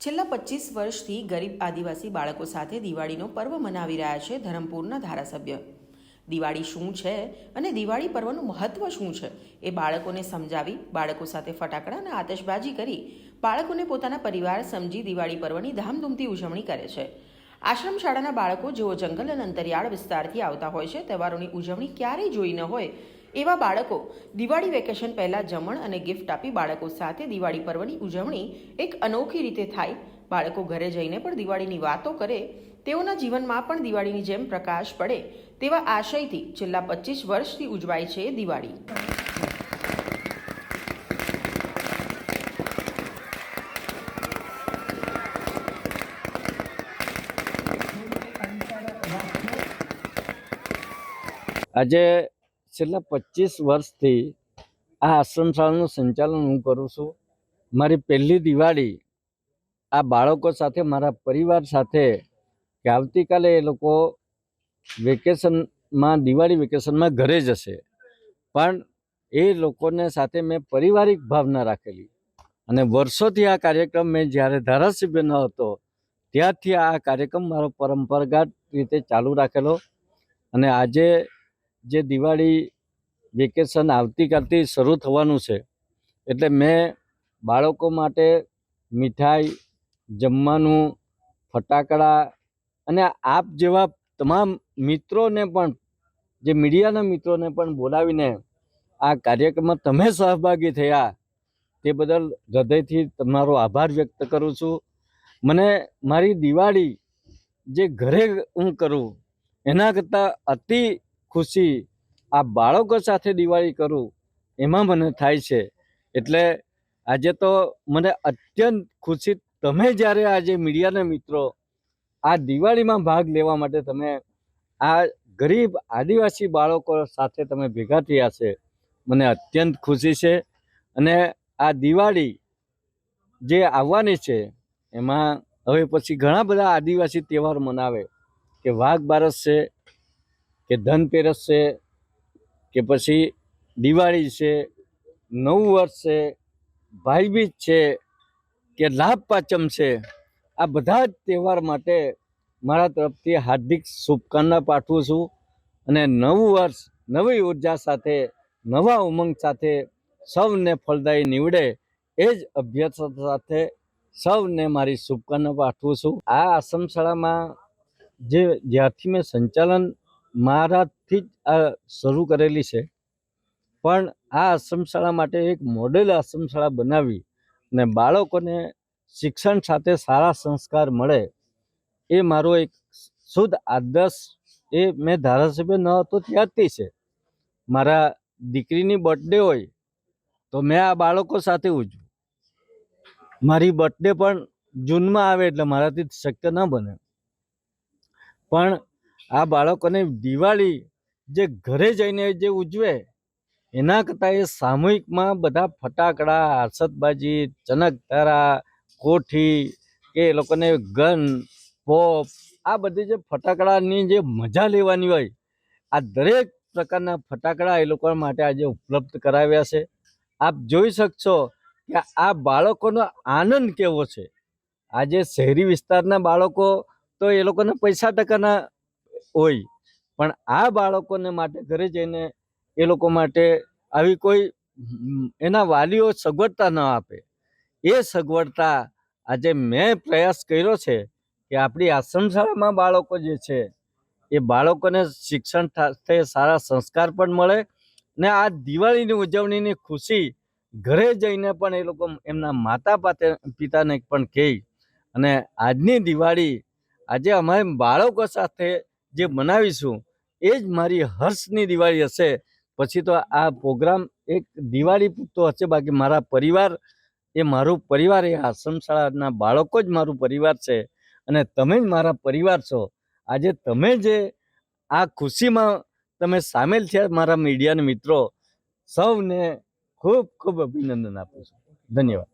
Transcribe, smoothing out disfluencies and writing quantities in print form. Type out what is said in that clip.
છેલ્લા 25 વર્ષથી ગરીબ આદિવાસી બાળકો સાથે દિવાળીનો પર્વ મનાવી રહ્યા છે ધરમપુરના ધારાસભ્ય. દિવાળી શું છે અને દિવાળી પર્વનું મહત્ત્વ શું છે એ બાળકોને સમજાવી, બાળકો સાથે ફટાકડા અને આતશબાજી કરી બાળકોને પોતાના પરિવાર સમજી દિવાળી પર્વની ધામધૂમથી ઉજવણી કરે છે. આશ્રમ શાળાના બાળકો જેઓ જંગલ અને અંતરિયાળ વિસ્તારથી આવતા હોય છે, તહેવારોની ઉજવણી ક્યારેય જોઈ ન હોય એવા બાળકો દિવાળી વેકેશન પહેલાં જમણ અને ગિફ્ટ આપી બાળકો સાથે દિવાળી પર્વની ઉજવણી એક અનોખી રીતે થાય. બાળકો ઘરે જઈને પણ દિવાળીની વાતો કરે, તેઓના જીવનમાં પણ દિવાળીની જેમ પ્રકાશ પડે તેવા આશયથી છેલ્લા 25 વર્ષથી ઉજવાય છે દિવાળી. આજે છેલ્લા 25 વર્ષથી આ આશ્રમ શાળાનું સંચાલન હું કરું છું. મારી પહેલી દિવાળી આ બાળકો સાથે, મારા પરિવાર સાથે, કે આવતીકાલે એ લોકો વેકેશનમાં, દિવાળી વેકેશનમાં ઘરે જશે, પણ એ લોકોને સાથે મેં પારિવારિક ભાવના રાખેલી. અને વર્ષોથી આ કાર્યક્રમ મેં જ્યારે ધારાસભ્ય ન હતો ત્યારથી આ કાર્યક્રમ મારો પરંપરાગત રીતે ચાલુ રાખેલો. અને આજે જે દિવાળી વેકેશન આવતીકાલથી શરૂ થવાનું છે, એટલે મેં બાળકો માટે મીઠાઈ, જમવાનું, ફટાકડા અને આપ જેવા તમામ મિત્રોને પણ, જે મીડિયાના મિત્રોને પણ બોલાવીને આ કાર્યક્રમમાં તમે સહભાગી થયા તે બદલ હૃદયથી તમારો આભાર વ્યક્ત કરું છું. મને મારી દિવાળી જે ઘરે હું કરું એના કરતાં અતિ ખુશી આ બાળકો સાથે દિવાળી કરું એમાં મને થાય છે. એટલે આજે તો મને અત્યંત ખુશી, તમે જ્યારે આજે મીડિયાના મિત્રો આ દિવાળીમાં ભાગ લેવા માટે તમે આ ગરીબ આદિવાસી બાળકો સાથે તમે ભેગા થયા છે, મને અત્યંત ખુશી છે. અને આ દિવાળી જે આવવાની છે એમાં હવે પછી ઘણા બધા આદિવાસી તહેવાર મનાવે, કે વાઘ બારસ છે, કે ધનતેરસ છે, કે પછી દિવાળી છે, નવું વર્ષ છે, ભાઈબીજ છે, કે લાભ પાંચમ છે. આ બધા જ તહેવાર માટે મારા તરફથી હાર્દિક શુભકામના પાઠવું છું. અને નવું વર્ષ નવી ઉર્જા સાથે, નવા ઉમંગ સાથે સૌને ફળદાયી નીવડે એ જ અભ્યર્થના સાથે સૌને મારી શુભકામના પાઠવું છું. આ આશ્રમ શાળામાં જ્યારથી મેં સંચાલન મારાથી જ આ શરૂ કરેલી છે, પણ આ આશ્રમ શાળા માટે એક મોડેલ આશ્રમ શાળા બનાવી અને બાળકોને શિક્ષણ સાથે સારા સંસ્કાર મળે એ મારો એક શુદ્ધ આદર્શ, એ મેં ધારાસભ્ય ન હતો ત્યારથી છે. મારા દીકરીની બર્થડે હોય તો મેં આ બાળકો સાથે ઉજવું. મારી બર્થડે પણ જૂનમાં આવે એટલે મારાથી શક્ય ન બને, પણ આ બાળકોને દિવાળી જે ઘરે જઈને જે ઉજવે એના કરતાં એ સામૂહિકમાં બધા ફટાકડા, આતશબાજી, ચનકધારા, કોઠી, કે એ લોકોને ગન, પોપ, આ બધી જે ફટાકડાની જે મજા લેવાની હોય, આ દરેક પ્રકારના ફટાકડા એ લોકો માટે આજે ઉપલબ્ધ કરાવ્યા છે. આપ જોઈ શકશો કે આ બાળકોનો આનંદ કેવો છે. આજે શહેરી વિસ્તારના બાળકો તો એ લોકોને પૈસા ટકાના હોય, પણ આ બાળકોને માટે ઘરે જઈને એ લોકો માટે આવી કોઈ એના વાલીઓ સગવડતા ન આપે, એ સગવડતા આજે મેં પ્રયાસ કર્યો છે કે આપણી આશ્રમ શાળામાં બાળકો જે છે એ બાળકોને શિક્ષણ સાથે સારા સંસ્કાર પણ મળે, ને આ દિવાળીની ઉજવણીની ખુશી ઘરે જઈને પણ એ લોકો એમના માતા પિતાને પણ કહે. અને આજની દિવાળી આજે અમારે બાળકો સાથે જે મનાવીશું એ જ મારી હર્ષની દિવાળી હશે. પછી તો આ પ્રોગ્રામ એક દિવાળી પૂરતો હશે, બાકી મારા પરિવાર એ મારું પરિવાર, એ આશ્રમ શાળાના બાળકો જ મારું પરિવાર છે અને તમે જ મારા પરિવાર છો. આજે તમે જે આ ખુશીમાં તમે સામેલ થયા, મારા મીડિયાના મિત્રો, સૌને ખૂબ ખૂબ અભિનંદન આપું છું. ધન્યવાદ.